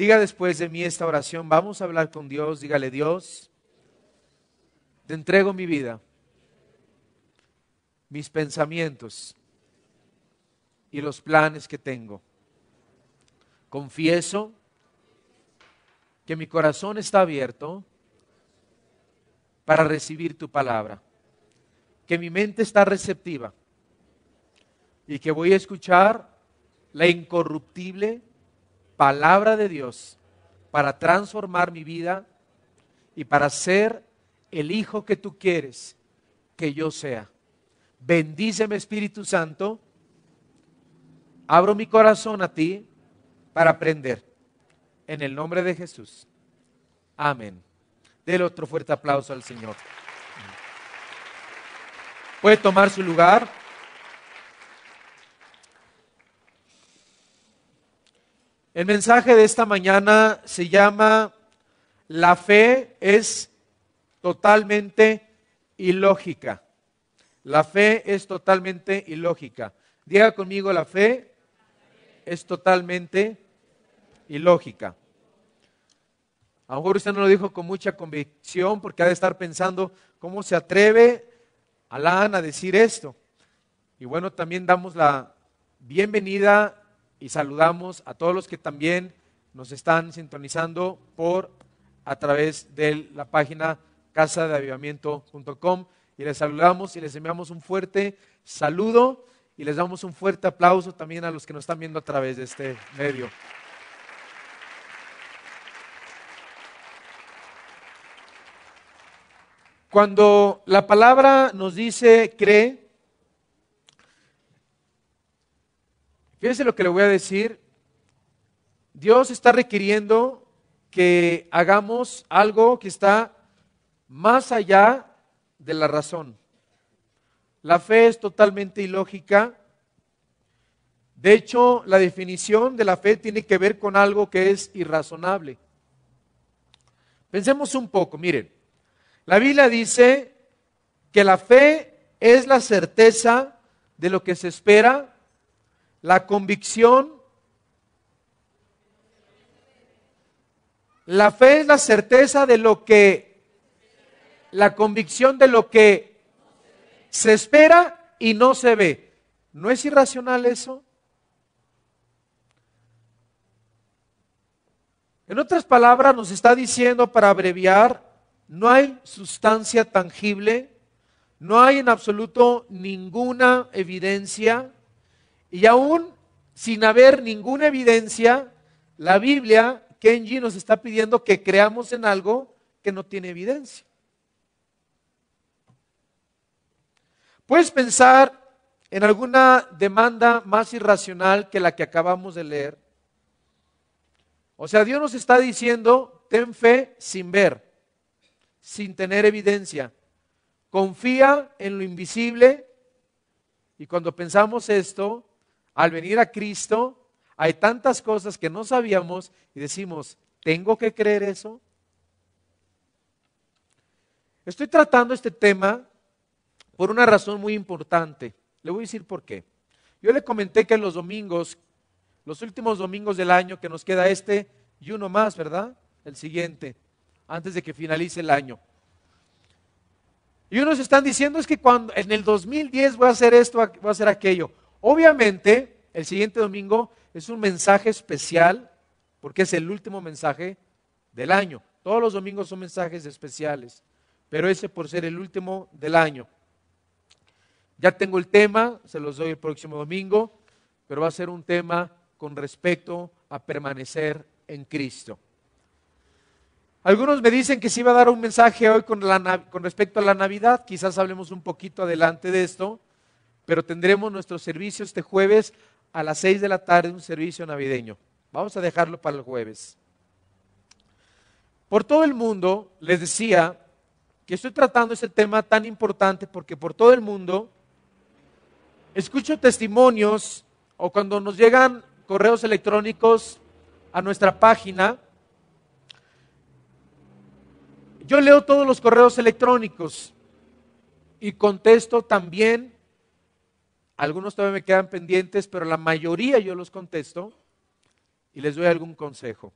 Diga después de mí esta oración, vamos a hablar con Dios, dígale: Dios, te entrego mi vida, mis pensamientos y los planes que tengo. Confieso que mi corazón está abierto para recibir tu palabra, que mi mente está receptiva y que voy a escuchar la incorruptible palabra de Dios para transformar mi vida y para ser el hijo que tú quieres que yo sea. Bendíceme, Espíritu Santo. Abro mi corazón a ti para aprender. En el nombre de Jesús. Amén. Dele otro fuerte aplauso al Señor. Puede tomar su lugar. El mensaje de esta mañana se llama: la fe es totalmente ilógica. La fe es totalmente ilógica. Diga conmigo: la fe es totalmente ilógica. A lo mejor usted no lo dijo con mucha convicción porque ha de estar pensando: ¿cómo se atreve Alan a decir esto? Y bueno, también damos la bienvenida y saludamos a todos los que también nos están sintonizando a través de la página casadeavivamiento.com, y les saludamos y les enviamos un fuerte saludo y les damos un fuerte aplauso también a los que nos están viendo a través de este medio. Cuando la palabra nos dice cree, fíjese lo que le voy a decir. Dios está requiriendo que hagamos algo que está más allá de la razón. La fe es totalmente ilógica. De hecho, la definición de la fe tiene que ver con algo que es irrazonable. Pensemos un poco, miren. La Biblia dice que la fe es la certeza de lo que se espera, la convicción. La fe es la certeza de lo que, la convicción de lo que se espera y no se ve. ¿No es irracional eso? En otras palabras, nos está diciendo, para abreviar, no hay sustancia tangible, no hay en absoluto ninguna evidencia, y aún sin haber ninguna evidencia, la Biblia, Kenji, nos está pidiendo que creamos en algo que no tiene evidencia. Puedes pensar en alguna demanda más irracional que la que acabamos de leer. O sea, Dios nos está diciendo: ten fe sin ver, sin tener evidencia. Confía en lo invisible. Y cuando pensamos esto, al venir a Cristo, hay tantas cosas que no sabíamos y decimos: ¿tengo que creer eso? Estoy tratando este tema por una razón muy importante. Le voy a decir por qué. Yo le comenté que los domingos, los últimos domingos del año, que nos queda este y uno más, ¿verdad? El siguiente, antes de que finalice el año. Y unos están diciendo: es que cuando en el 2010 voy a hacer esto, voy a hacer aquello. Obviamente, el siguiente domingo es un mensaje especial, porque es el último mensaje del año. Todos los domingos son mensajes especiales, pero ese por ser el último del año. Ya tengo el tema, se los doy el próximo domingo, pero va a ser un tema con respecto a permanecer en Cristo. Algunos me dicen que sí va a dar un mensaje hoy con respecto a la Navidad. Quizás hablemos un poquito adelante de esto, pero tendremos nuestro servicio este jueves a las 6 de la tarde, un servicio navideño. Vamos a dejarlo para el jueves. Por todo el mundo, les decía que estoy tratando este tema tan importante porque por todo el mundo escucho testimonios, o cuando nos llegan correos electrónicos a nuestra página, yo leo todos los correos electrónicos y contesto también. Algunos todavía me quedan pendientes, pero la mayoría yo los contesto y les doy algún consejo.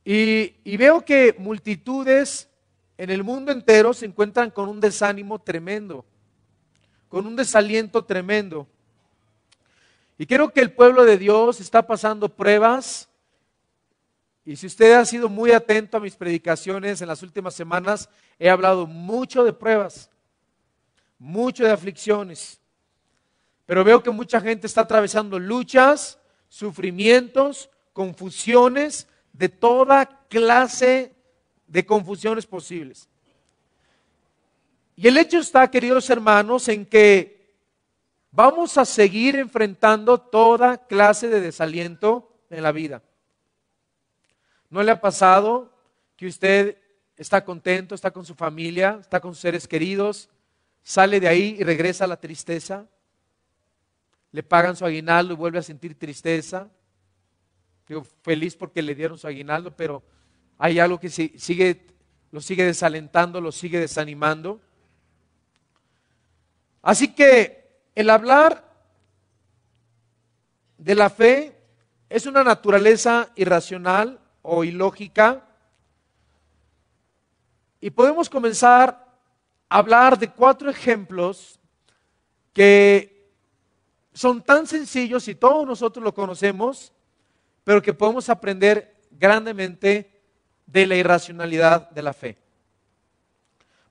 Y veo que multitudes en el mundo entero se encuentran con un desánimo tremendo, con un desaliento tremendo. Y creo que el pueblo de Dios está pasando pruebas. Y si usted ha sido muy atento a mis predicaciones en las últimas semanas, he hablado mucho de pruebas, mucho de aflicciones. Pero veo que mucha gente está atravesando luchas, sufrimientos, confusiones, de toda clase de confusiones posibles. Y el hecho está, queridos hermanos, en que vamos a seguir enfrentando toda clase de desaliento en la vida. ¿No le ha pasado que usted está contento, está con su familia, está con sus seres queridos, sale de ahí y regresa a la tristeza? Le pagan su aguinaldo y vuelve a sentir tristeza. Digo, feliz porque le dieron su aguinaldo, pero hay algo que lo sigue desalentando, lo sigue desanimando. Así que el hablar de la fe es una naturaleza irracional o ilógica. Y podemos comenzar a hablar de 4 ejemplos que son tan sencillos y todos nosotros lo conocemos, pero que podemos aprender grandemente de la irracionalidad de la fe.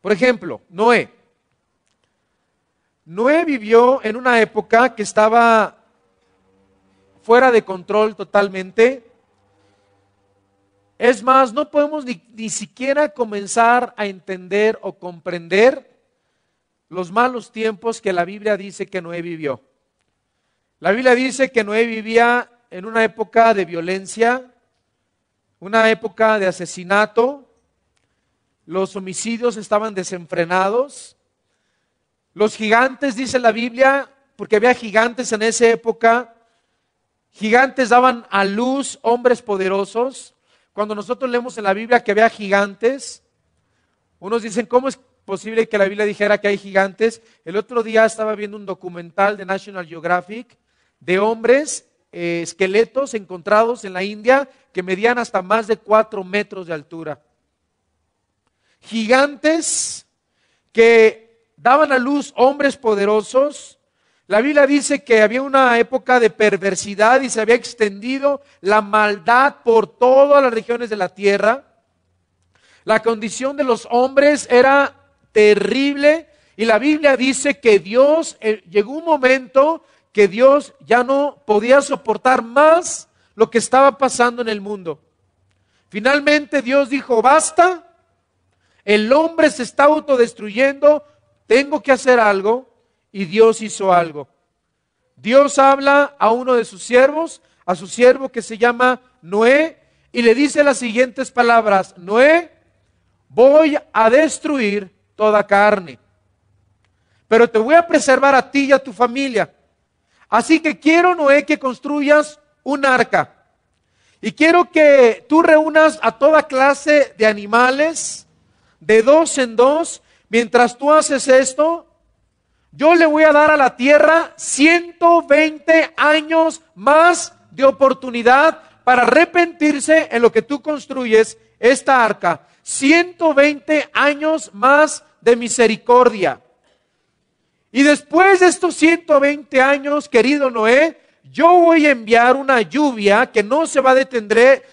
Por ejemplo, Noé. Noé vivió en una época que estaba fuera de control totalmente. Es más, no podemos ni siquiera comenzar a entender o comprender los malos tiempos que la Biblia dice que Noé vivió. La Biblia dice que Noé vivía en una época de violencia, una época de asesinato. Los homicidios estaban desenfrenados. Los gigantes, dice la Biblia, porque había gigantes en esa época, gigantes daban a luz hombres poderosos. Cuando nosotros leemos en la Biblia que había gigantes, unos dicen, ¿cómo es posible que la Biblia dijera que hay gigantes? El otro día estaba viendo un documental de National Geographic de hombres, esqueletos encontrados en la India que medían hasta más de 4 metros de altura. Gigantes que daban a luz hombres poderosos. La Biblia dice que había una época de perversidad y se había extendido la maldad por todas las regiones de la tierra. La condición de los hombres era terrible y la Biblia dice que Dios, llegó un momento que Dios ya no podía soportar más lo que estaba pasando en el mundo. Finalmente Dios dijo, basta, el hombre se está autodestruyendo, tengo que hacer algo. Y Dios hizo algo. Dios habla a uno de sus siervos, a su siervo que se llama Noé, y le dice las siguientes palabras: Noé, voy a destruir toda carne, pero te voy a preservar a ti y a tu familia. Así que quiero, Noé, que construyas un arca. Y quiero que tú reúnas a toda clase de animales, de 2 en 2. Mientras tú haces esto, yo le voy a dar a la tierra 120 años más de oportunidad para arrepentirse en lo que tú construyes, esta arca. 120 años más de misericordia. Y después de estos 120 años, querido Noé, yo voy a enviar una lluvia que no se va a detener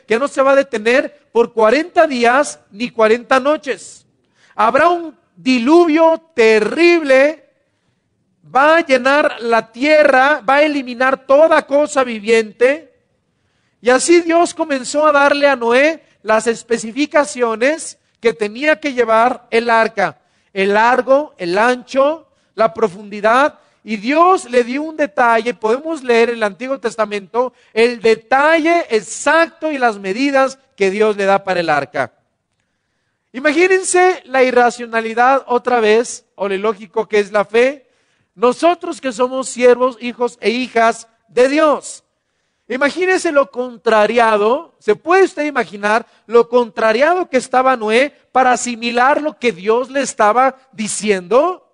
por 40 días ni 40 noches. Habrá un diluvio terrible. Va a llenar la tierra, va a eliminar toda cosa viviente. Y así Dios comenzó a darle a Noé las especificaciones que tenía que llevar el arca. El largo, el ancho, la profundidad. Y Dios le dio un detalle, podemos leer en el Antiguo Testamento, el detalle exacto y las medidas que Dios le da para el arca. Imagínense la irracionalidad otra vez, o lo ilógico que es la fe. Nosotros que somos siervos, hijos e hijas de Dios. Imagínese lo contrariado, ¿se puede usted imaginar lo contrariado que estaba Noé para asimilar lo que Dios le estaba diciendo?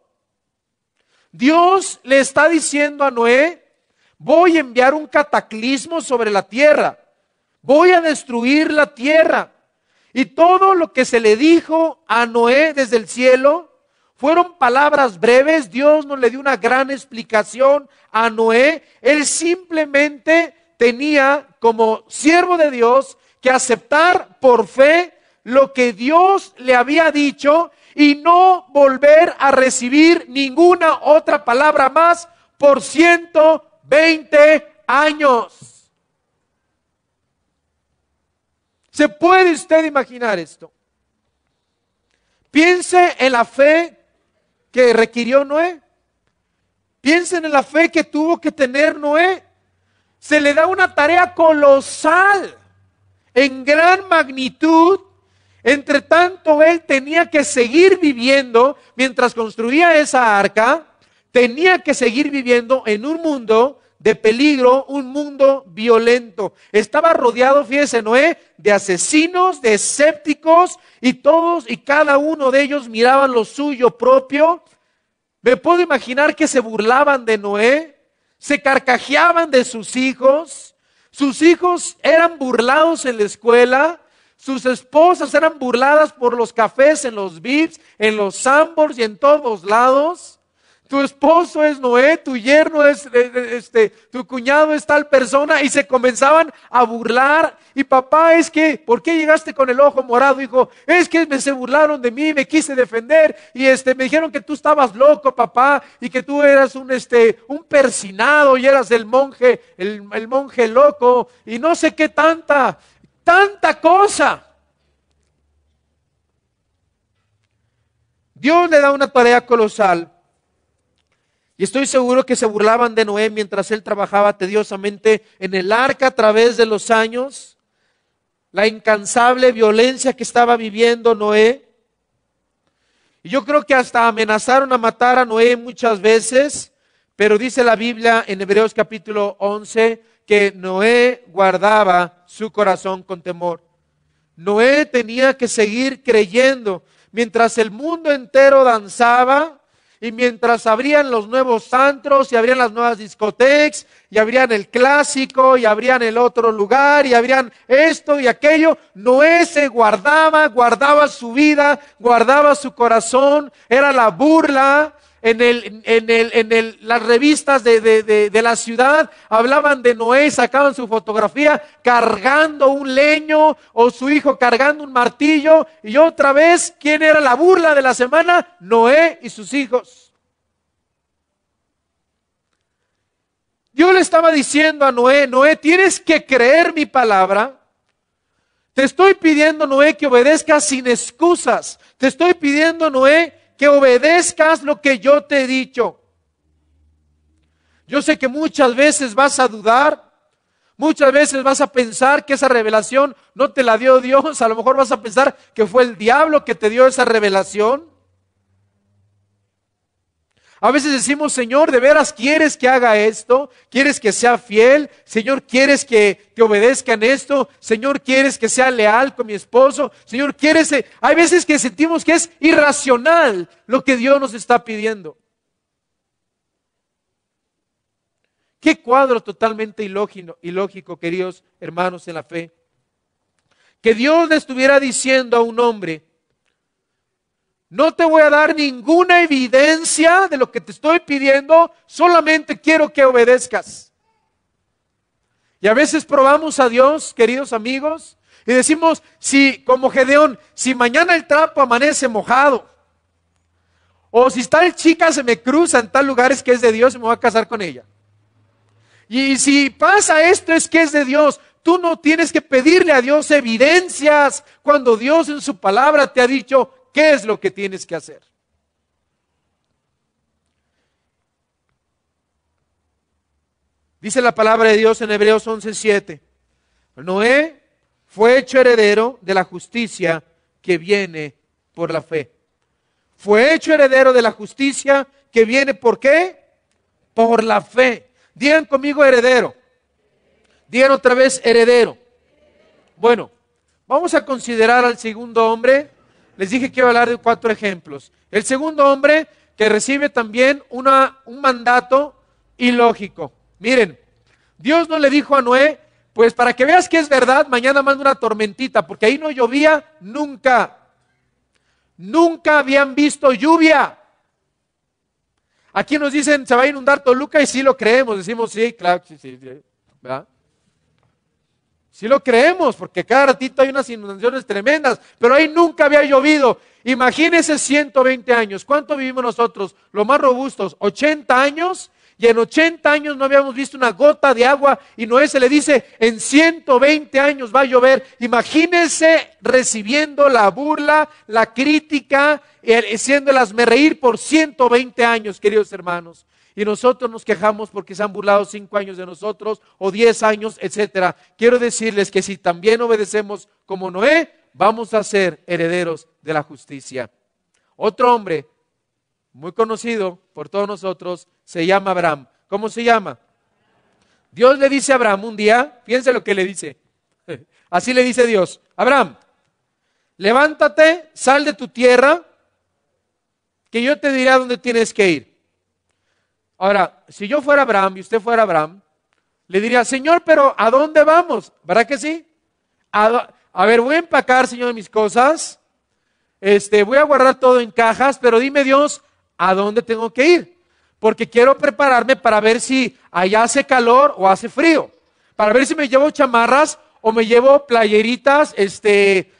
Dios le está diciendo a Noé, voy a enviar un cataclismo sobre la tierra, voy a destruir la tierra. Y todo lo que se le dijo a Noé desde el cielo fueron palabras breves. Dios no le dio una gran explicación a Noé. Él simplemente tenía como siervo de Dios que aceptar por fe lo que Dios le había dicho y no volver a recibir ninguna otra palabra más por 120 años. ¿Se puede usted imaginar esto? Piense en la fe que requirió Noé. Piensen en la fe que tuvo que tener Noé. Se le da una tarea colosal, en gran magnitud. Entre tanto, él tenía que seguir viviendo, mientras construía esa arca, tenía que seguir viviendo en un mundo de peligro, un mundo violento. Estaba rodeado, fíjese, Noé, de asesinos, de escépticos, y todos y cada uno de ellos miraban lo suyo propio. Me puedo imaginar que se burlaban de Noé, se carcajeaban de sus hijos eran burlados en la escuela, sus esposas eran burladas por los cafés en los VIPs, en los Sambors y en todos lados. Tu esposo es Noé, tu yerno es, tu cuñado es tal persona, y se comenzaban a burlar. Y papá, es que, ¿por qué llegaste con el ojo morado? Dijo, es que se burlaron de mí, me quise defender, y me dijeron que tú estabas loco, papá, y que tú eras un persinado, y eras el monje loco, y no sé qué tanta cosa. Dios le da una tarea colosal. Y estoy seguro que se burlaban de Noé mientras él trabajaba tediosamente en el arca a través de los años. La incansable violencia que estaba viviendo Noé. Y yo creo que hasta amenazaron a matar a Noé muchas veces. Pero dice la Biblia en Hebreos capítulo 11 que Noé guardaba su corazón con temor. Noé tenía que seguir creyendo. Mientras el mundo entero danzaba, y mientras abrían los nuevos antros y abrían las nuevas discotecas y abrían el clásico y abrían el otro lugar y abrían esto y aquello, Noé se guardaba su vida, guardaba su corazón. Era la burla. Las revistas de la ciudad hablaban de Noé, sacaban su fotografía cargando un leño o su hijo cargando un martillo. Y otra vez, ¿quién era la burla de la semana? Noé y sus hijos. Dios le estaba diciendo a Noé, Noé, tienes que creer mi palabra. Te estoy pidiendo, Noé, que obedezcas sin excusas. Te estoy pidiendo, Noé, que obedezcas lo que yo te he dicho. Yo sé que muchas veces vas a dudar, muchas veces vas a pensar que esa revelación no te la dio Dios, a lo mejor vas a pensar que fue el diablo que te dio esa revelación. A veces decimos, Señor, ¿de veras quieres que haga esto? ¿Quieres que sea fiel? Señor, ¿quieres que obedezca en esto? Señor, ¿quieres que sea leal con mi esposo? Señor, ¿quieres? Hay veces que sentimos que es irracional lo que Dios nos está pidiendo. Qué cuadro totalmente ilógico, queridos hermanos en la fe. Que Dios le estuviera diciendo a un hombre, no te voy a dar ninguna evidencia de lo que te estoy pidiendo, solamente quiero que obedezcas. Y a veces probamos a Dios, queridos amigos, y decimos, si como Gedeón, si mañana el trapo amanece mojado, o si tal chica se me cruza en tal lugar es que es de Dios y me voy a casar con ella. Y si pasa esto es que es de Dios. Tú no tienes que pedirle a Dios evidencias cuando Dios en su palabra te ha dicho ¿qué es lo que tienes que hacer? Dice la palabra de Dios en Hebreos 11:7. Noé fue hecho heredero de la justicia que viene por la fe. Fue hecho heredero de la justicia que viene ¿por qué? Por la fe. Digan conmigo heredero. Digan otra vez heredero. Bueno, vamos a considerar al segundo hombre. Les dije que iba a hablar de 4 ejemplos. El segundo hombre que recibe también un mandato ilógico. Miren, Dios no le dijo a Noé, Pues para que veas que es verdad, mañana mando una tormentita, porque ahí no llovía nunca. Nunca habían visto lluvia. Aquí nos dicen, se va a inundar Toluca, y sí lo creemos. Decimos, sí, claro, sí, ¿verdad? Sí lo creemos, porque cada ratito hay unas inundaciones tremendas, pero ahí nunca había llovido. Imagínense 120 años. ¿Cuánto vivimos nosotros? Los más robustos, 80 años, y en 80 años no habíamos visto una gota de agua, y Noé se le dice, en 120 años va a llover. Imagínense recibiendo la burla, la crítica, haciéndolas hazme reír por 120 años, queridos hermanos. Y nosotros nos quejamos porque se han burlado 5 años de nosotros, o 10 años, etcétera. Quiero decirles que si también obedecemos como Noé, vamos a ser herederos de la justicia. Otro hombre muy conocido por todos nosotros se llama Abraham. ¿Cómo se llama? Dios le dice a Abraham un día, fíjense lo que le dice. Así le dice Dios: Abraham, levántate, sal de tu tierra, que yo te diré a dónde tienes que ir. Ahora, si yo fuera Abraham y usted fuera Abraham, le diría, Señor, pero ¿a dónde vamos? ¿Verdad que sí? A ver, voy a empacar, Señor, mis cosas, voy a guardar todo en cajas, pero dime, Dios, ¿a dónde tengo que ir? Porque quiero prepararme para ver si allá hace calor o hace frío, para ver si me llevo chamarras o me llevo playeritas, de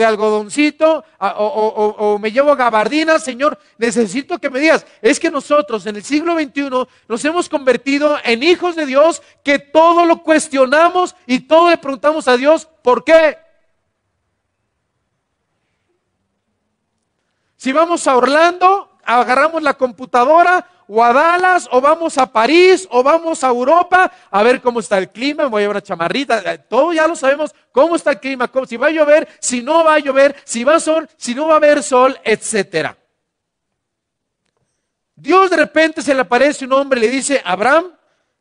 algodoncito, o me llevo gabardinas. Señor, necesito que me digas. Es que nosotros en el siglo XXI nos hemos convertido en hijos de Dios, que todo lo cuestionamos y todo le preguntamos a Dios, ¿por qué? Si vamos a Orlando, agarramos la computadora, o a Dallas, o vamos a París, o vamos a Europa, a ver cómo está el clima, me voy a llevar una chamarrita, todo ya lo sabemos, cómo está el clima, si va a llover, si no va a llover, si va a sol, si no va a haber sol, etcétera. Dios de repente se le aparece un hombre y le dice, Abraham,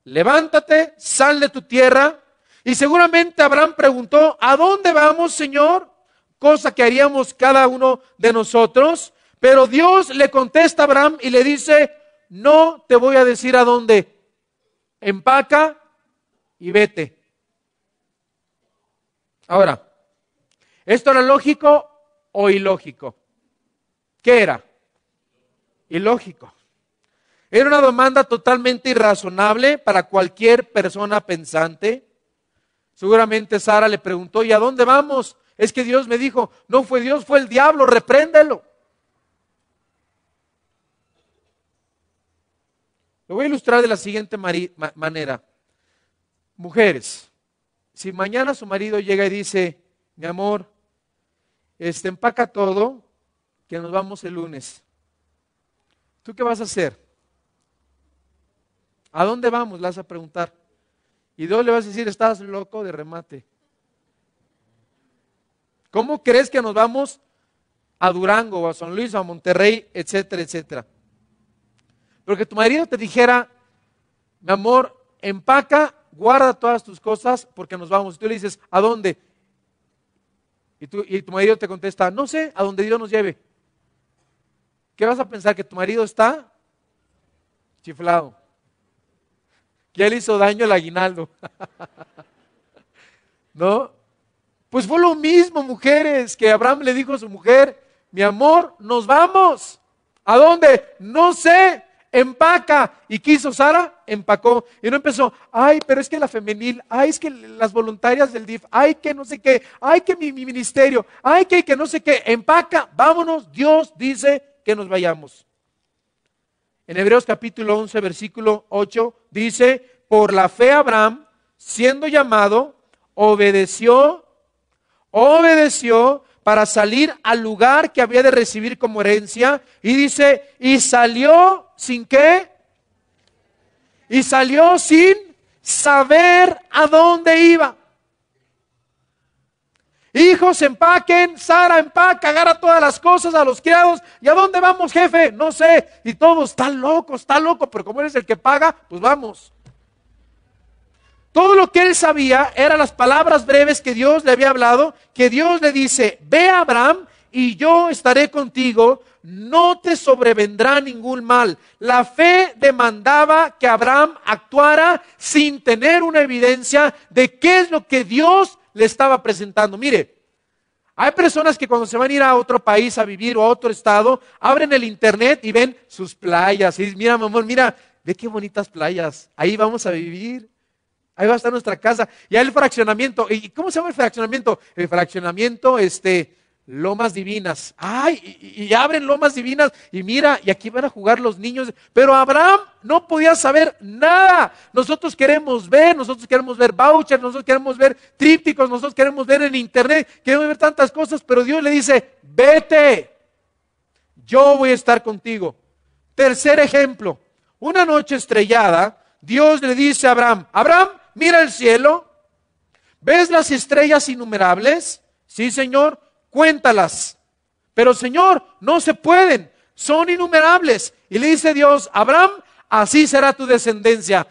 levántate, sal de tu tierra, y seguramente Abraham preguntó, ¿a dónde vamos, Señor? Cosa que haríamos cada uno de nosotros, pero Dios le contesta a Abraham y le dice, no te voy a decir a dónde, empaca y vete. Ahora, ¿esto era lógico o ilógico? ¿Qué era? Ilógico. Era una demanda totalmente irrazonable para cualquier persona pensante. Seguramente Sara le preguntó, ¿y a dónde vamos? Es que Dios me dijo. No fue Dios, fue el diablo, repréndelo. Lo voy a ilustrar de la siguiente manera. Mujeres, si mañana su marido llega y dice, mi amor, empaca todo, que nos vamos el lunes. ¿Tú qué vas a hacer? ¿A dónde vamos? Le vas a preguntar. Y Dios le vas a decir, estás loco de remate. ¿Cómo crees que nos vamos a Durango, o a San Luis, o a Monterrey, etcétera, etcétera? Porque tu marido te dijera, mi amor, empaca, guarda todas tus cosas porque nos vamos. Y tú le dices, ¿a dónde? Y tu marido te contesta, no sé, a donde Dios nos lleve. ¿Qué vas a pensar? ¿Que tu marido está chiflado? Que ya le hizo daño el aguinaldo. ¿No? Pues fue lo mismo, mujeres, que Abraham le dijo a su mujer, mi amor, nos vamos. ¿A dónde? No sé. Empaca. ¿Y qué hizo Sara? Empacó. Y no empezó, ay, pero es que la femenil, ay, es que las voluntarias del DIF, ay, que no sé qué, ay, que mi ministerio, ay, que no sé qué. Empaca, vámonos, Dios dice que nos vayamos. En Hebreos capítulo 11, versículo 8, dice, por la fe Abraham, siendo llamado, obedeció para salir al lugar que había de recibir como herencia, y dice, y salió sin qué, y salió sin saber a dónde iba. Hijos, empaquen, Sara empaca, agarra todas las cosas a los criados, ¿y a dónde vamos, jefe? No sé, y todos, está loco, pero como eres el que paga, pues vamos. Todo lo que él sabía eran las palabras breves que Dios le había hablado, que Dios le dice, ve a Abraham y yo estaré contigo, no te sobrevendrá ningún mal. La fe demandaba que Abraham actuara sin tener una evidencia de qué es lo que Dios le estaba presentando. Mire, hay personas que cuando se van a ir a otro país a vivir o a otro estado, abren el internet y ven sus playas. Y dicen, mira, mi amor, mira, ve qué bonitas playas. Ahí vamos a vivir. Ahí va a estar nuestra casa. Y hay el fraccionamiento. ¿Y cómo se llama el fraccionamiento? El fraccionamiento, Lomas Divinas. Ay, y abren Lomas Divinas y mira, y aquí van a jugar los niños. Pero Abraham no podía saber nada. Nosotros queremos ver vouchers, nosotros queremos ver trípticos, nosotros queremos ver en internet, queremos ver tantas cosas, pero Dios le dice, vete, yo voy a estar contigo. Tercer ejemplo, una noche estrellada, Dios le dice a Abraham, Abraham, mira el cielo, ¿ves las estrellas innumerables? Sí, Señor. Cuéntalas, pero Señor, no se pueden, son innumerables. Y le dice Dios, Abraham, así será tu descendencia.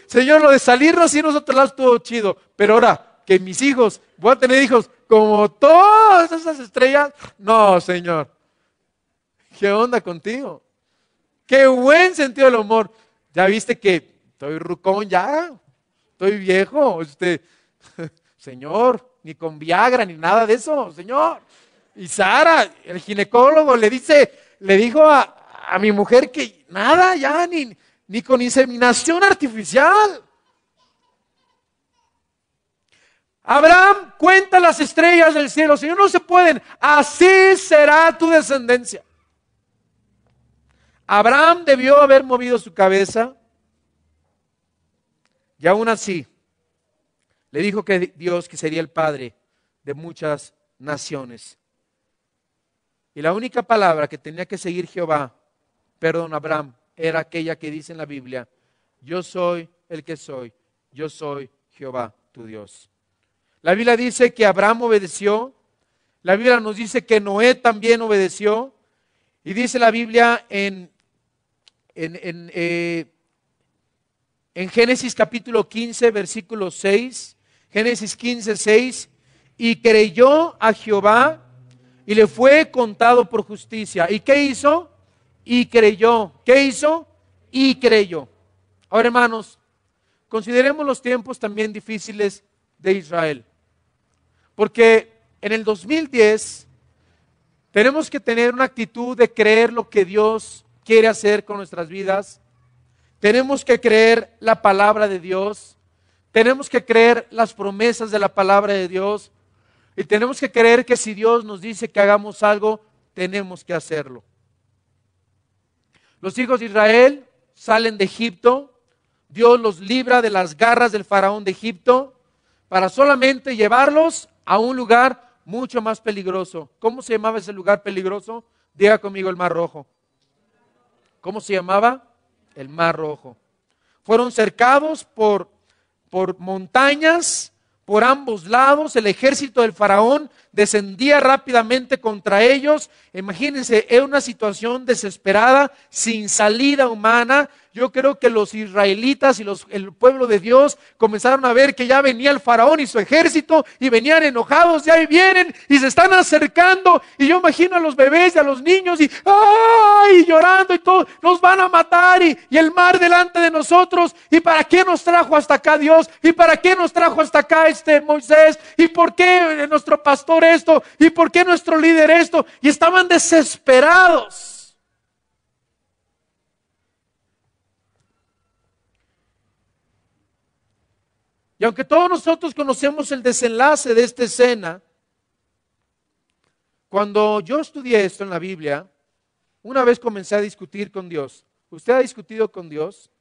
Señor, lo de salirnos y nosotros lados estuvo chido, pero ahora que mis hijos, voy a tener hijos como todas esas estrellas. No, Señor, ¿qué onda contigo? Qué buen sentido del humor. Ya viste que estoy rucón ya, estoy viejo, Señor, ni con Viagra, ni nada de eso, Señor. Y Sara, el ginecólogo, le dijo a mi mujer que nada, ya, ni con inseminación artificial. Abraham, cuenta las estrellas del cielo, Señor, no se pueden, así será tu descendencia. Abraham debió haber movido su cabeza, y aún así, le dijo que Dios que sería el padre de muchas naciones. Y la única palabra que tenía que seguir Abraham, era aquella que dice en la Biblia, yo soy el que soy, yo soy Jehová tu Dios. La Biblia dice que Abraham obedeció, la Biblia nos dice que Noé también obedeció, y dice la Biblia en Génesis capítulo 15, versículo 6, Génesis 15, 6, y creyó a Jehová y le fue contado por justicia. ¿Y qué hizo? Y creyó. ¿Qué hizo? Y creyó. Ahora, hermanos, consideremos los tiempos también difíciles de Israel. Porque en el 2010 tenemos que tener una actitud de creer lo que Dios quiere hacer con nuestras vidas. Tenemos que creer la palabra de Dios. Tenemos que creer las promesas de la palabra de Dios y tenemos que creer que si Dios nos dice que hagamos algo, tenemos que hacerlo. Los hijos de Israel salen de Egipto, Dios los libra de las garras del faraón de Egipto para solamente llevarlos a un lugar mucho más peligroso. ¿Cómo se llamaba ese lugar peligroso? Diga conmigo, el Mar Rojo. ¿Cómo se llamaba? El Mar Rojo. Fueron cercados por montañas, por ambos lados, el ejército del faraón descendía rápidamente contra ellos. Imagínense, era una situación desesperada, sin salida humana. Yo creo que los israelitas y el pueblo de Dios comenzaron a ver que ya venía el faraón y su ejército y venían enojados, ya ahí vienen y se están acercando. Y yo imagino a los bebés y a los niños y ¡ay! Llorando y todo, nos van a matar y el mar delante de nosotros. ¿Y para qué nos trajo hasta acá Dios? ¿Y para qué nos trajo hasta acá Moisés? ¿Y por qué nuestro pastor esto? ¿Y por qué nuestro líder esto? Y estaban desesperados. Y aunque todos nosotros conocemos el desenlace de esta escena, cuando yo estudié esto en la Biblia, una vez comencé a discutir con Dios. ¿Usted ha discutido con Dios?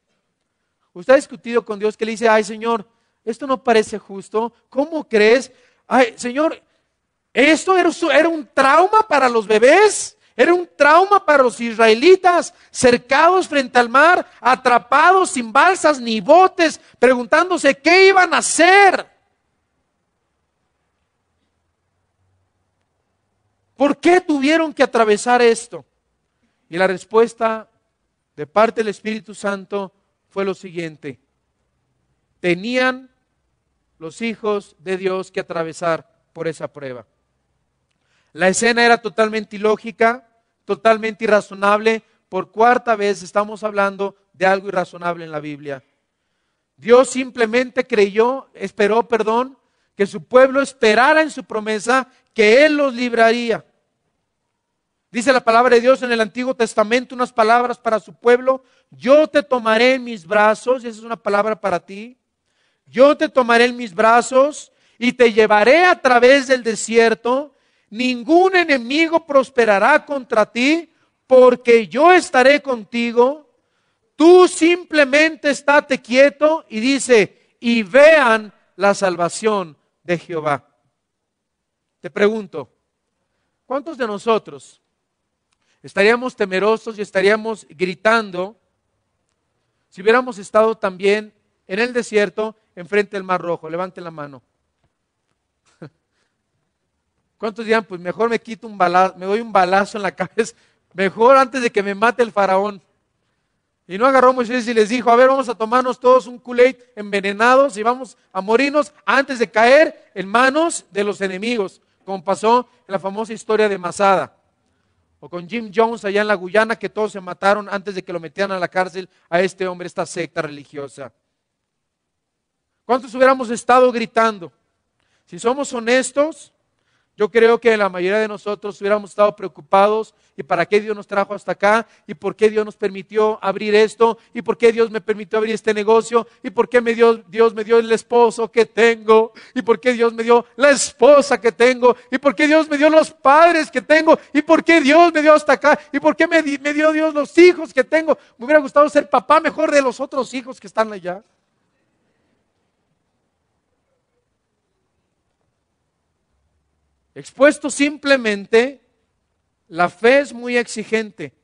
¿Usted ha discutido con Dios que le dice, ay Señor, esto no parece justo? ¿Cómo crees? Ay Señor, ¿esto era un trauma para los bebés? Era un trauma para los israelitas, cercados frente al mar, atrapados sin balsas ni botes, preguntándose qué iban a hacer. ¿Por qué tuvieron que atravesar esto? Y la respuesta de parte del Espíritu Santo fue lo siguiente: tenían los hijos de Dios que atravesar por esa prueba. La escena era totalmente ilógica, totalmente irrazonable. Por cuarta vez estamos hablando de algo irrazonable en la Biblia. Dios simplemente esperó, que su pueblo esperara en su promesa que Él los libraría. Dice la palabra de Dios en el Antiguo Testamento unas palabras para su pueblo. Yo te tomaré en mis brazos, y esa es una palabra para ti. Yo te tomaré en mis brazos y te llevaré a través del desierto. Ningún enemigo prosperará contra ti, porque yo estaré contigo. Tú simplemente estate quieto, y dice, y vean la salvación de Jehová. Te pregunto, ¿cuántos de nosotros estaríamos temerosos y estaríamos gritando si hubiéramos estado también en el desierto enfrente del Mar Rojo? Levanten la mano. ¿Cuántos dirán, pues mejor me quito un balazo, me doy un balazo en la cabeza, mejor antes de que me mate el faraón? Y no agarró Moisés y les dijo, a ver, vamos a tomarnos todos un Kool-Aid envenenados y vamos a morirnos antes de caer en manos de los enemigos, como pasó en la famosa historia de Masada. O con Jim Jones allá en la Guyana, que todos se mataron antes de que lo metieran a la cárcel a este hombre, esta secta religiosa. ¿Cuántos hubiéramos estado gritando? Si somos honestos, yo creo que la mayoría de nosotros hubiéramos estado preocupados. ¿Y para qué Dios nos trajo hasta acá? ¿Y por qué Dios nos permitió abrir esto? ¿Y por qué Dios me permitió abrir este negocio? ¿Y por qué Dios me dio el esposo que tengo? ¿Y por qué Dios me dio la esposa que tengo? ¿Y por qué Dios me dio los padres que tengo? ¿Y por qué Dios me dio hasta acá? ¿Y por qué me dio Dios los hijos que tengo? Me hubiera gustado ser papá mejor de los otros hijos que están allá. Expuesto simplemente, la fe es muy exigente.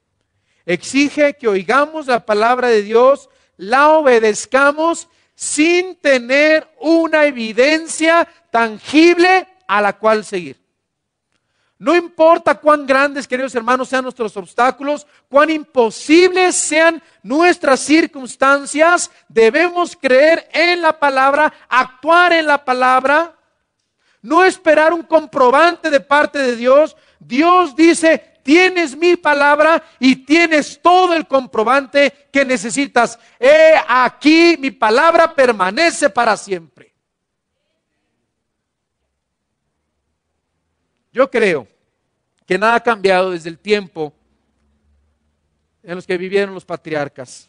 Exige que oigamos la palabra de Dios, la obedezcamos sin tener una evidencia tangible a la cual seguir. No importa cuán grandes, queridos hermanos, sean nuestros obstáculos, cuán imposibles sean nuestras circunstancias, debemos creer en la palabra, actuar en la palabra. No esperar un comprobante de parte de Dios. Dios dice, tienes mi palabra y tienes todo el comprobante que necesitas. He aquí, mi palabra permanece para siempre. Yo creo que nada ha cambiado desde el tiempo en los que vivieron los patriarcas.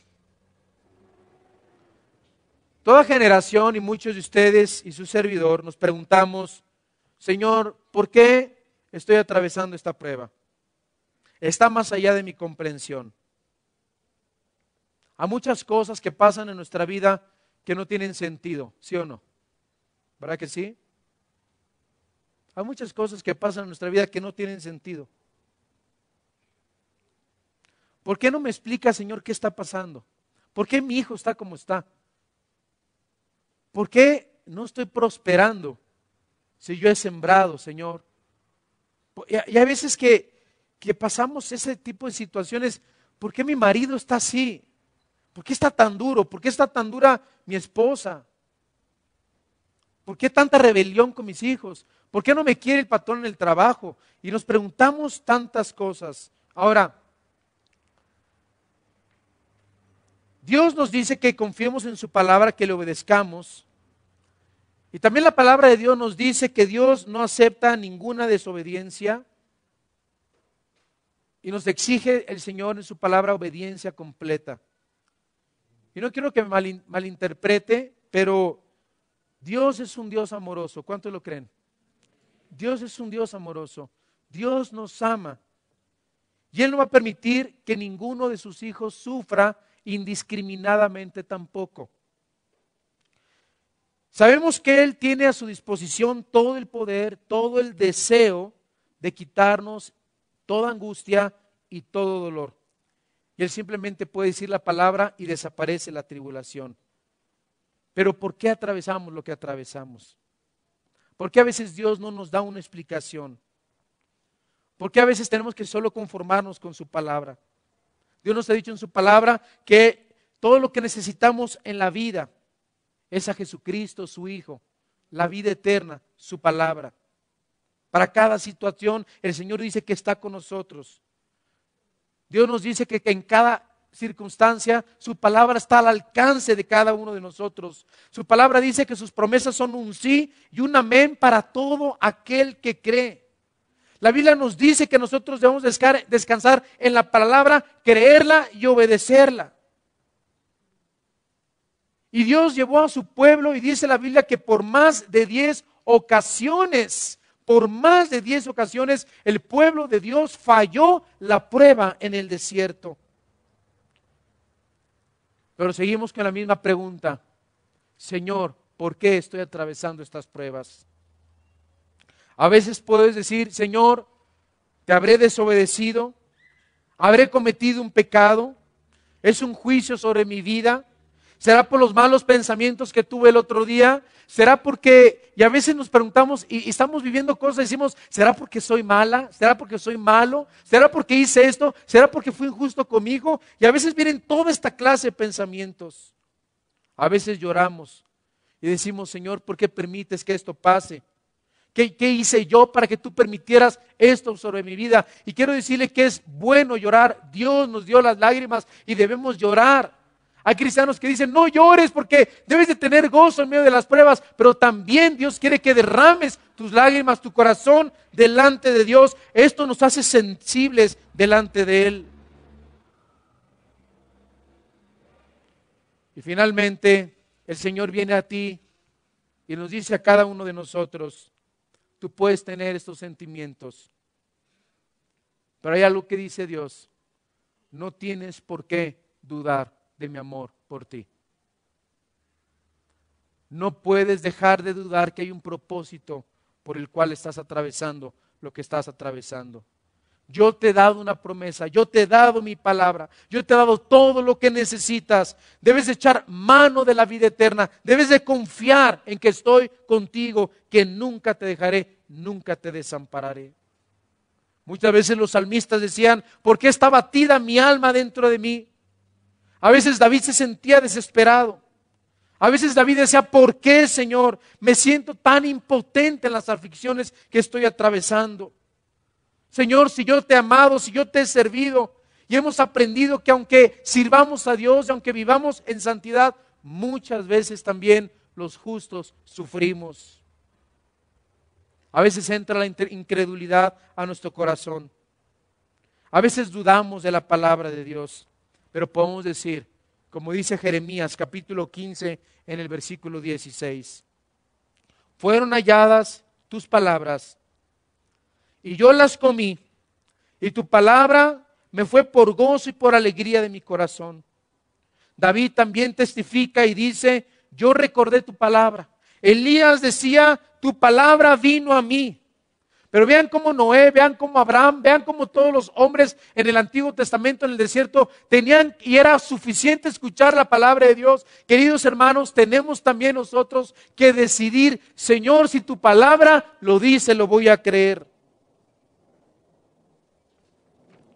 Toda generación y muchos de ustedes y su servidor nos preguntamos, Señor, ¿por qué estoy atravesando esta prueba? Está más allá de mi comprensión. Hay muchas cosas que pasan en nuestra vida que no tienen sentido, ¿sí o no? ¿Verdad que sí? Hay muchas cosas que pasan en nuestra vida que no tienen sentido. ¿Por qué no me explica, Señor, qué está pasando? ¿Por qué mi hijo está como está? ¿Por qué no estoy prosperando si yo he sembrado, Señor? Y hay veces que pasamos ese tipo de situaciones. ¿Por qué mi marido está así? ¿Por qué está tan duro? ¿Por qué está tan dura mi esposa? ¿Por qué tanta rebelión con mis hijos? ¿Por qué no me quiere el patrón en el trabajo? Y nos preguntamos tantas cosas. Ahora, Dios nos dice que confiemos en su palabra, que le obedezcamos. Y también la palabra de Dios nos dice que Dios no acepta ninguna desobediencia. Y nos exige el Señor en su palabra obediencia completa. Y no quiero que me malinterprete, pero Dios es un Dios amoroso. ¿Cuántos lo creen? Dios es un Dios amoroso. Dios nos ama. Y Él no va a permitir que ninguno de sus hijos sufra indiscriminadamente tampoco. Sabemos que Él tiene a su disposición todo el poder, todo el deseo de quitarnos toda angustia y todo dolor. Y Él simplemente puede decir la palabra y desaparece la tribulación. Pero ¿por qué atravesamos lo que atravesamos? ¿Por qué a veces Dios no nos da una explicación? ¿Por qué a veces tenemos que solo conformarnos con su palabra? Dios nos ha dicho en su palabra que todo lo que necesitamos en la vida es a Jesucristo, su Hijo, la vida eterna, su palabra. Para cada situación, el Señor dice que está con nosotros. Dios nos dice que en cada circunstancia su palabra está al alcance de cada uno de nosotros. Su palabra dice que sus promesas son un sí y un amén para todo aquel que cree. La Biblia nos dice que nosotros debemos descansar en la palabra, creerla y obedecerla. Y Dios llevó a su pueblo, y dice la Biblia que por más de 10 ocasiones, el pueblo de Dios falló la prueba en el desierto. Pero seguimos con la misma pregunta: Señor, ¿por qué estoy atravesando estas pruebas? A veces puedes decir: Señor, te habré desobedecido, habré cometido un pecado, es un juicio sobre mi vida. ¿Será por los malos pensamientos que tuve el otro día? ¿Será porque, y a veces nos preguntamos y estamos viviendo cosas y decimos: ¿será porque soy mala? ¿Será porque soy malo? ¿Será porque hice esto? ¿Será porque fui injusto conmigo? Y a veces vienen toda esta clase de pensamientos. A veces lloramos y decimos: Señor, ¿por qué permites que esto pase? ¿Qué hice yo para que tú permitieras esto sobre mi vida? Y quiero decirle que es bueno llorar. Dios nos dio las lágrimas y debemos llorar. Hay cristianos que dicen: no llores porque debes de tener gozo en medio de las pruebas. Pero también Dios quiere que derrames tus lágrimas, tu corazón delante de Dios. Esto nos hace sensibles delante de Él. Y finalmente el Señor viene a ti y nos dice a cada uno de nosotros: tú puedes tener estos sentimientos, pero hay algo que dice Dios: no tienes por qué dudar de mi amor por ti. No puedes dejar de dudar que hay un propósito por el cual estás atravesando lo que estás atravesando. Yo te he dado una promesa, yo te he dado mi palabra, yo te he dado todo lo que necesitas. Debes echar mano de la vida eterna, debes de confiar en que estoy contigo, que nunca te dejaré, nunca te desampararé. Muchas veces los salmistas decían: ¿por qué está batida mi alma dentro de mí? A veces David se sentía desesperado. A veces David decía: ¿por qué, Señor, me siento tan impotente en las aflicciones que estoy atravesando? Señor, si yo te he amado, si yo te he servido, y hemos aprendido que aunque sirvamos a Dios, aunque vivamos en santidad, muchas veces también los justos sufrimos. A veces entra la incredulidad a nuestro corazón. A veces dudamos de la palabra de Dios. Pero podemos decir, como dice Jeremías capítulo 15 en el versículo 16: fueron halladas tus palabras y yo las comí, y tu palabra me fue por gozo y por alegría de mi corazón. David también testifica y dice: yo recordé tu palabra. Elías decía: tu palabra vino a mí. Pero vean cómo Noé, vean cómo Abraham, vean cómo todos los hombres en el Antiguo Testamento, en el desierto, tenían, y era suficiente escuchar la palabra de Dios. Queridos hermanos, tenemos también nosotros que decidir: Señor, si tu palabra lo dice, lo voy a creer.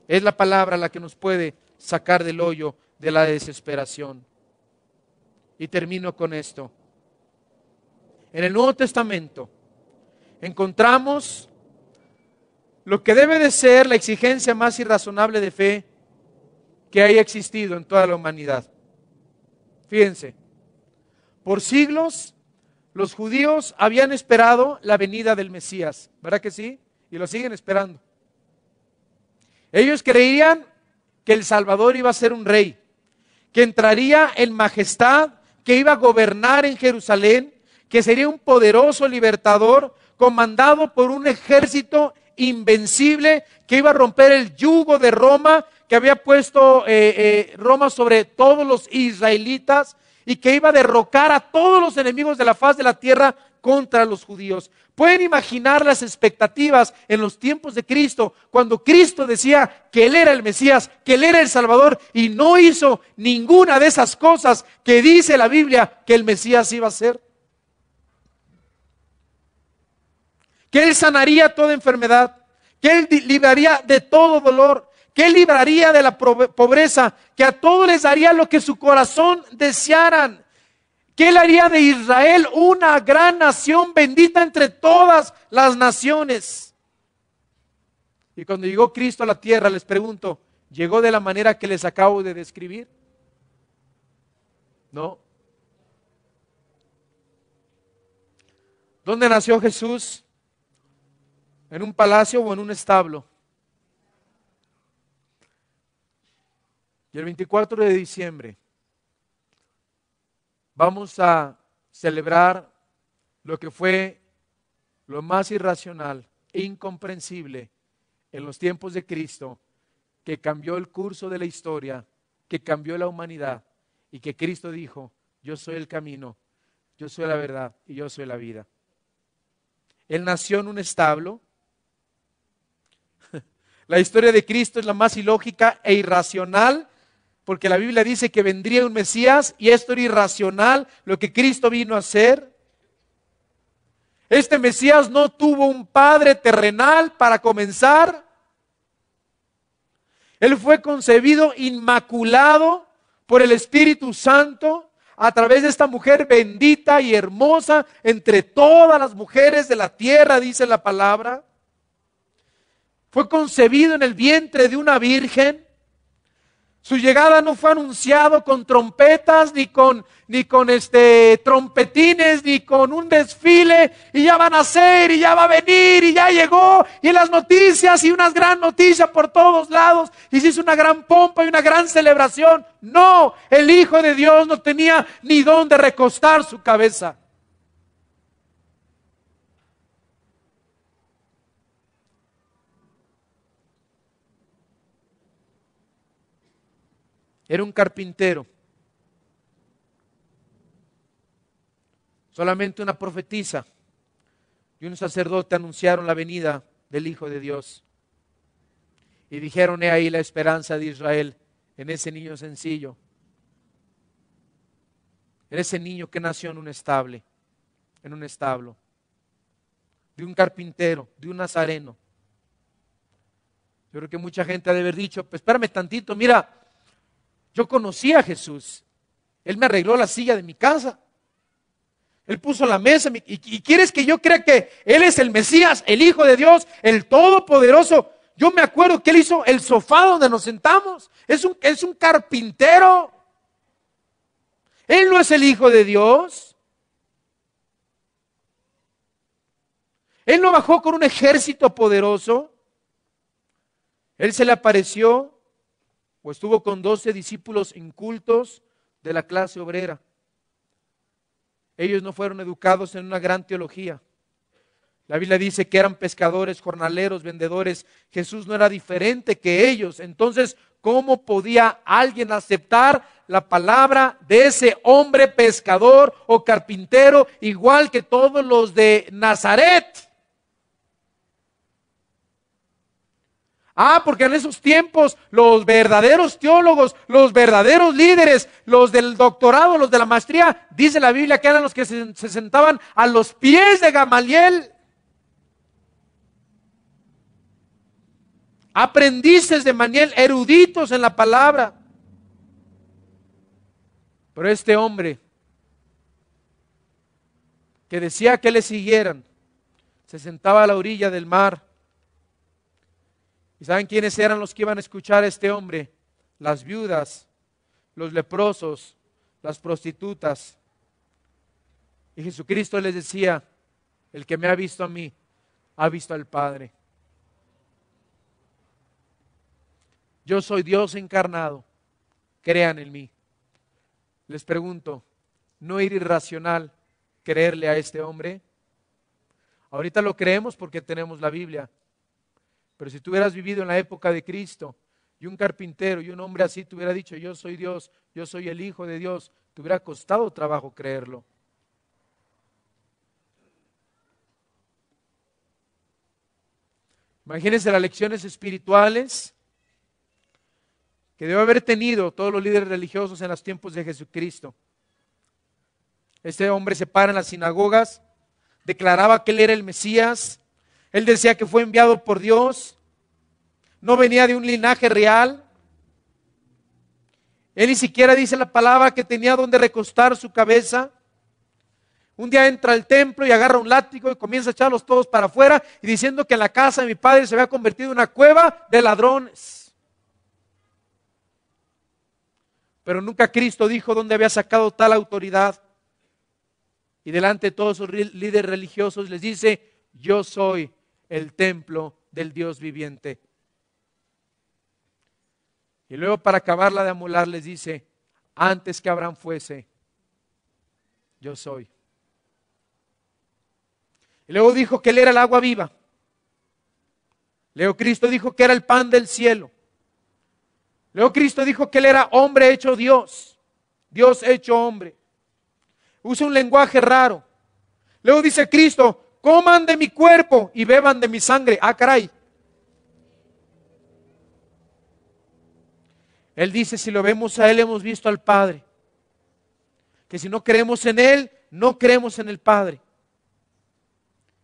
Es la palabra la que nos puede sacar del hoyo de la desesperación. Y termino con esto. En el Nuevo Testamento encontramos lo que debe de ser la exigencia más irrazonable de fe que haya existido en toda la humanidad. Fíjense, por siglos los judíos habían esperado la venida del Mesías, ¿verdad que sí? Y lo siguen esperando. Ellos creían que el Salvador iba a ser un rey, que entraría en majestad, que iba a gobernar en Jerusalén, que sería un poderoso libertador comandado por un ejército invencible que iba a romper el yugo de Roma, que había puesto Roma sobre todos los israelitas, y que iba a derrocar a todos los enemigos de la faz de la tierra contra los judíos. Pueden imaginar las expectativas en los tiempos de Cristo, cuando Cristo decía que Él era el Mesías, que Él era el Salvador, y no hizo ninguna de esas cosas que dice la Biblia que el Mesías iba a hacer. Que Él sanaría toda enfermedad, que Él libraría de todo dolor, que Él libraría de la pobreza, que a todos les daría lo que su corazón desearan. que Él haría de Israel una gran nación bendita entre todas las naciones. Y cuando llegó Cristo a la tierra, les pregunto, ¿llegó de la manera que les acabo de describir? No. ¿Dónde nació Jesús? ¿En un palacio o en un establo? Y el 24 de diciembre vamos a celebrar lo que fue lo más irracional e incomprensible en los tiempos de Cristo, que cambió el curso de la historia, que cambió la humanidad, y que Cristo dijo, yo soy el camino, yo soy la verdad y yo soy la vida. Él nació en un establo. La historia de Cristo es la más ilógica e irracional, porque la Biblia dice que vendría un Mesías y esto era irracional, lo que Cristo vino a hacer. Este Mesías no tuvo un padre terrenal para comenzar. Él fue concebido inmaculado por el Espíritu Santo a través de esta mujer bendita y hermosa entre todas las mujeres de la tierra, dice la palabra. Fue concebido en el vientre de una virgen. Su llegada no fue anunciado con trompetas, ni con trompetines, ni con un desfile, y ya va a nacer, y ya va a venir, y ya llegó, y en las noticias, y una gran noticia por todos lados, y se hizo una gran pompa y una gran celebración. No, el Hijo de Dios no tenía ni dónde recostar su cabeza. Era un carpintero. Solamente una profetisa y un sacerdote anunciaron la venida del Hijo de Dios. Y dijeron, he ahí la esperanza de Israel en ese niño sencillo. En ese niño que nació en un establo. De un carpintero, de un nazareno. Yo creo que mucha gente ha de haber dicho, pues espérame tantito, mira, yo conocí a Jesús. Él me arregló la silla de mi casa. Él puso la mesa. ¿Y quieres que yo crea que Él es el Mesías, el Hijo de Dios, el Todopoderoso? Yo me acuerdo que Él hizo el sofá donde nos sentamos. Es un carpintero. Él no es el Hijo de Dios. Él no bajó con un ejército poderoso. Él se le apareció o estuvo con 12 discípulos incultos de la clase obrera. Ellos no fueron educados en una gran teología. La Biblia dice que eran pescadores, jornaleros, vendedores. Jesús no era diferente que ellos. Entonces, ¿cómo podía alguien aceptar la palabra de ese hombre pescador o carpintero, igual que todos los de Nazaret? Porque en esos tiempos los verdaderos teólogos, los verdaderos líderes, los del doctorado, los de la maestría, dice la Biblia que eran los que se sentaban a los pies de Gamaliel. Aprendices de Gamaliel, eruditos en la palabra. Pero este hombre que decía que le siguieran, se sentaba a la orilla del mar. ¿Y saben quiénes eran los que iban a escuchar a este hombre? Las viudas, los leprosos, las prostitutas. Y Jesucristo les decía, el que me ha visto a mí, ha visto al Padre. Yo soy Dios encarnado, crean en mí. Les pregunto, ¿no era irracional creerle a este hombre? Ahorita lo creemos porque tenemos la Biblia. Pero si tú hubieras vivido en la época de Cristo y un carpintero y un hombre así te hubiera dicho, yo soy Dios, yo soy el Hijo de Dios, te hubiera costado trabajo creerlo. Imagínense las lecciones espirituales que debe haber tenido todos los líderes religiosos en los tiempos de Jesucristo. Este hombre se para en las sinagogas, declaraba que él era el Mesías. Él decía que fue enviado por Dios, no venía de un linaje real. Él ni siquiera dice la palabra que tenía donde recostar su cabeza. Un día entra al templo y agarra un látigo y comienza a echarlos todos para afuera y diciendo que en la casa de mi padre se había convertido en una cueva de ladrones. Pero nunca Cristo dijo dónde había sacado tal autoridad. Y delante de todos sus líderes religiosos les dice: yo soy el templo del Dios viviente. Y luego, para acabarla de amolar, les dice: antes que Abraham fuese, yo soy. Y luego dijo que Él era el agua viva. Luego Cristo dijo que era el pan del cielo. Luego Cristo dijo que Él era hombre hecho Dios, Dios hecho hombre. Usa un lenguaje raro. Luego dice Cristo: coman de mi cuerpo y beban de mi sangre. Ah, caray. Él dice: si lo vemos a Él, hemos visto al Padre. Que si no creemos en Él, no creemos en el Padre.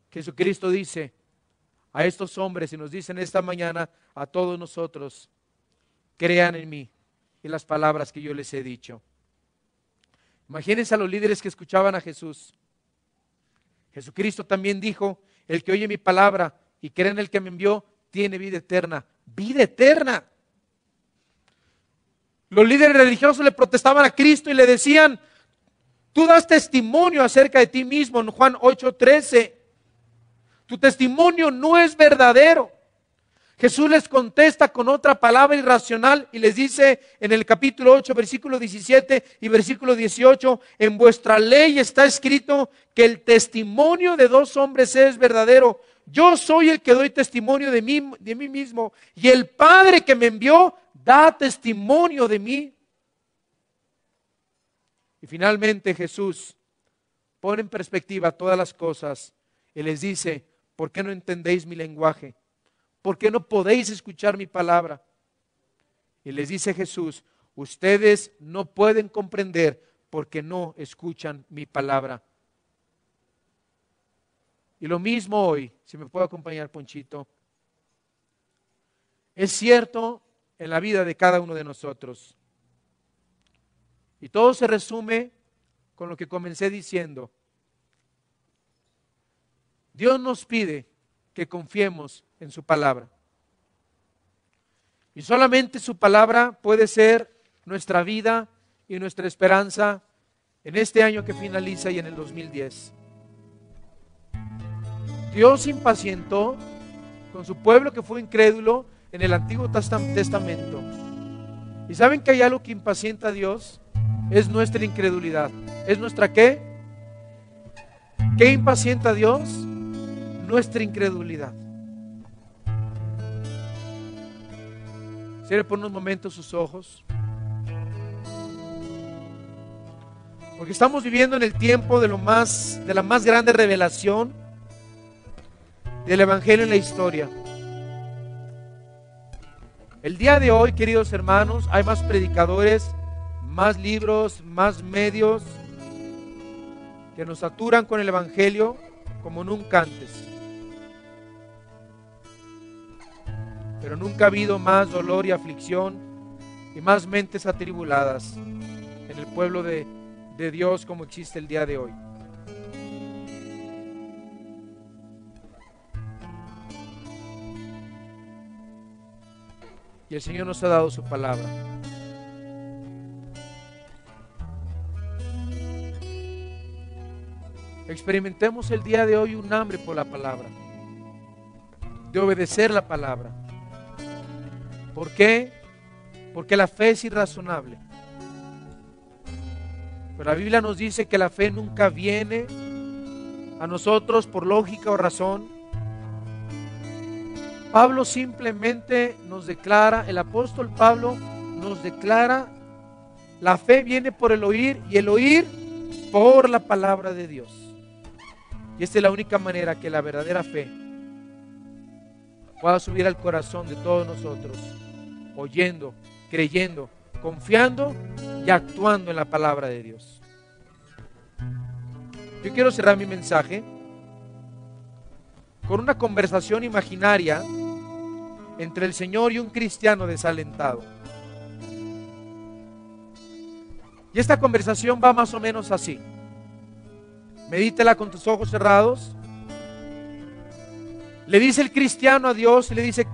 Jesucristo dice a estos hombres, y nos dicen esta mañana a todos nosotros: crean en mí y las palabras que yo les he dicho. Imagínense a los líderes que escuchaban a Jesús. Jesucristo también dijo: el que oye mi palabra y cree en el que me envió, tiene vida eterna. ¡Vida eterna! Los líderes religiosos le protestaban a Cristo y le decían: tú das testimonio acerca de ti mismo en Juan 8:13. Tu testimonio no es verdadero. Jesús les contesta con otra palabra irracional y les dice en el capítulo 8, versículo 17 y versículo 18: en vuestra ley está escrito que el testimonio de dos hombres es verdadero. Yo soy el que doy testimonio de mí mismo, y el Padre que me envió da testimonio de mí. Y finalmente Jesús pone en perspectiva todas las cosas y les dice: ¿por qué no entendéis mi lenguaje? ¿Por qué no podéis escuchar mi palabra? Y les dice Jesús: ustedes no pueden comprender porque no escuchan mi palabra. Y lo mismo hoy, si me puede acompañar Ponchito. Es cierto en la vida de cada uno de nosotros. Y todo se resume con lo que comencé diciendo. Dios nos pide que confiemos en su palabra. Y solamente su palabra puede ser nuestra vida y nuestra esperanza en este año que finaliza y en el 2010. Dios se impacientó con su pueblo que fue incrédulo en el Antiguo Testamento. ¿Y saben que hay algo que impacienta a Dios? Es nuestra incredulidad. ¿Es nuestra qué? ¿Qué impacienta a Dios? Nuestra incredulidad. Cierre por unos momentos sus ojos. Porque estamos viviendo en el tiempo de la más grande revelación del Evangelio en la historia. El día de hoy, queridos hermanos, hay más predicadores, más libros, más medios que nos saturan con el Evangelio como nunca antes. Pero nunca ha habido más dolor y aflicción y más mentes atribuladas en el pueblo de Dios como existe el día de hoy. Y el Señor nos ha dado su palabra. Experimentemos el día de hoy un hambre por la palabra, de obedecer la palabra. ¿Por qué? Porque la fe es irrazonable. Pero la Biblia nos dice que la fe nunca viene a nosotros por lógica o razón. Pablo simplemente nos declara, el apóstol Pablo nos declara: la fe viene por el oír y el oír por la palabra de Dios. Y esta es la única manera que la verdadera fe pueda subir al corazón de todos nosotros, oyendo, creyendo, confiando y actuando en la palabra de Dios. Yo quiero cerrar mi mensaje con una conversación imaginaria entre el Señor y un cristiano desalentado. Y esta conversación va más o menos así. Medítela con tus ojos cerrados. Le dice el cristiano a Dios y le dice: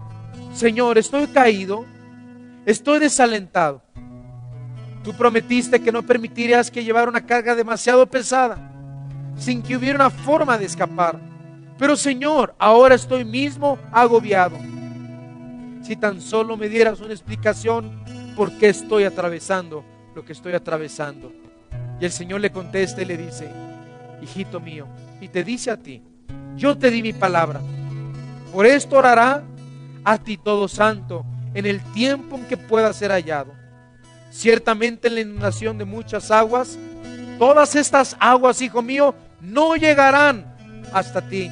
Señor, estoy caído, estoy desalentado. Tú prometiste que no permitirías que llevara una carga demasiado pesada, sin que hubiera una forma de escapar. Pero Señor, ahora estoy mismo agobiado. Si tan solo me dieras una explicación por qué estoy atravesando lo que estoy atravesando. Y el Señor le contesta y le dice: hijito mío, y te dice a ti: yo te di mi palabra. Por esto orará a ti todo santo en el tiempo en que pueda ser hallado. Ciertamente en la inundación de muchas aguas, todas estas aguas, hijo mío, no llegarán hasta ti.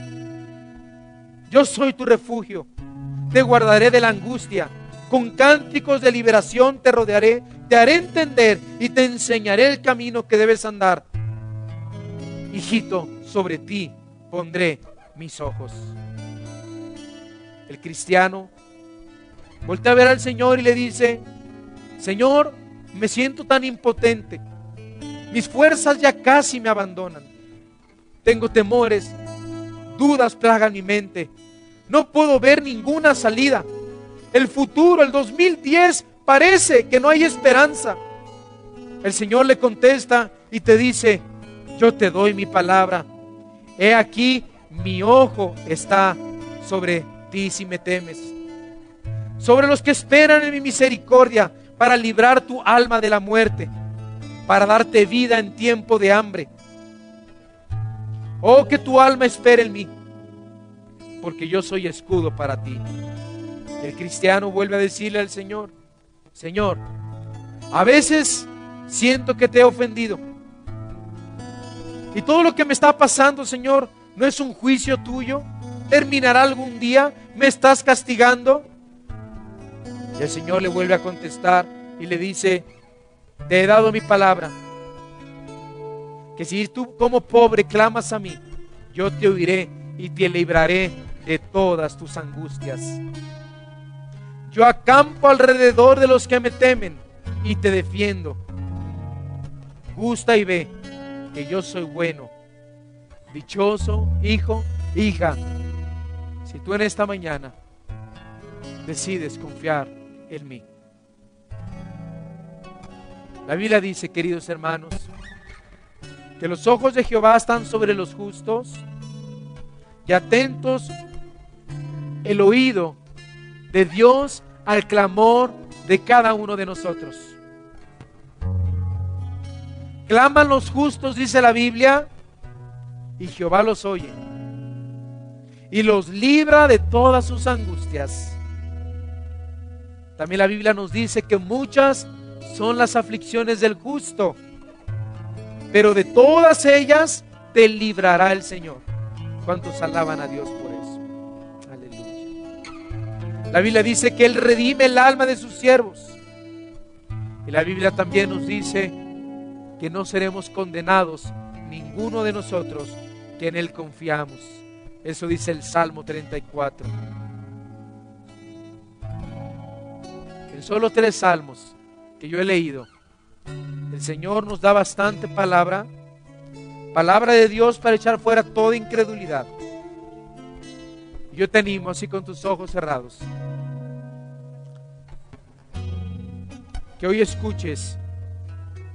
Yo soy tu refugio, te guardaré de la angustia, con cánticos de liberación te rodearé, te haré entender y te enseñaré el camino que debes andar. Hijito, sobre ti pondré mis ojos. El cristiano voltea a ver al Señor y le dice: Señor, me siento tan impotente, mis fuerzas ya casi me abandonan, tengo temores, dudas plagan mi mente, no puedo ver ninguna salida, el futuro, el 2010, parece que no hay esperanza. El Señor le contesta y te dice: yo te doy mi palabra, he aquí mi ojo está sobre ti si me temes, sobre los que esperan en mi misericordia, para librar tu alma de la muerte, para darte vida en tiempo de hambre. Oh, que tu alma espere en mí, porque yo soy escudo para ti. El cristiano vuelve a decirle al Señor: Señor, a veces siento que te he ofendido, y todo lo que me está pasando, Señor, no es un juicio tuyo. ¿Terminará algún día? ¿Me estás castigando? Y el Señor le vuelve a contestar y le dice: te he dado mi palabra, que si tú como pobre clamas a mí, yo te oiré y te libraré de todas tus angustias. Yo acampo alrededor de los que me temen y te defiendo. Gusta y ve que yo soy bueno. Dichoso hijo, hija, si tú en esta mañana decides confiar en mí. La Biblia dice, queridos hermanos, que los ojos de Jehová están sobre los justos y atentos el oído de Dios al clamor de cada uno de nosotros. Claman los justos, dice la Biblia, y Jehová los oye y los libra de todas sus angustias. También la Biblia nos dice que muchas son las aflicciones del justo, pero de todas ellas te librará el Señor. ¿Cuántos alaban a Dios por eso? Aleluya. La Biblia dice que Él redime el alma de sus siervos. Y la Biblia también nos dice que no seremos condenados ninguno de nosotros que en Él confiamos. Eso dice el Salmo 34. En solo 3 salmos que yo he leído, el Señor nos da bastante palabra de Dios para echar fuera toda incredulidad. Yo te animo, así con tus ojos cerrados, que hoy escuches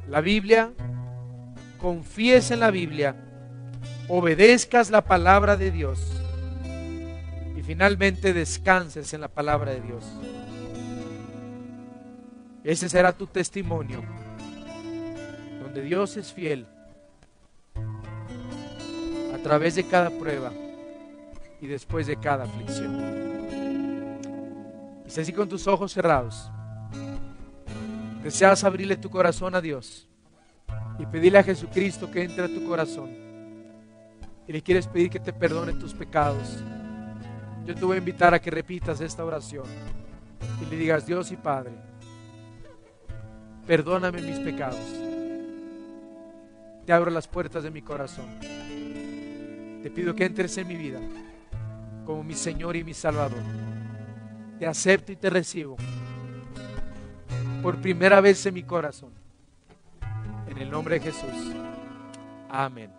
la Biblia, confíes en la Biblia, obedezcas la palabra de Dios y finalmente descanses en la palabra de Dios. Ese será tu testimonio, donde Dios es fiel a través de cada prueba y después de cada aflicción. Y si así con tus ojos cerrados deseas abrirle tu corazón a Dios y pedirle a Jesucristo que entre a tu corazón y le quieres pedir que te perdone tus pecados, yo te voy a invitar a que repitas esta oración y le digas: Dios y Padre, perdóname mis pecados, te abro las puertas de mi corazón, te pido que entres en mi vida como mi Señor y mi Salvador, te acepto y te recibo por primera vez en mi corazón, en el nombre de Jesús, amén.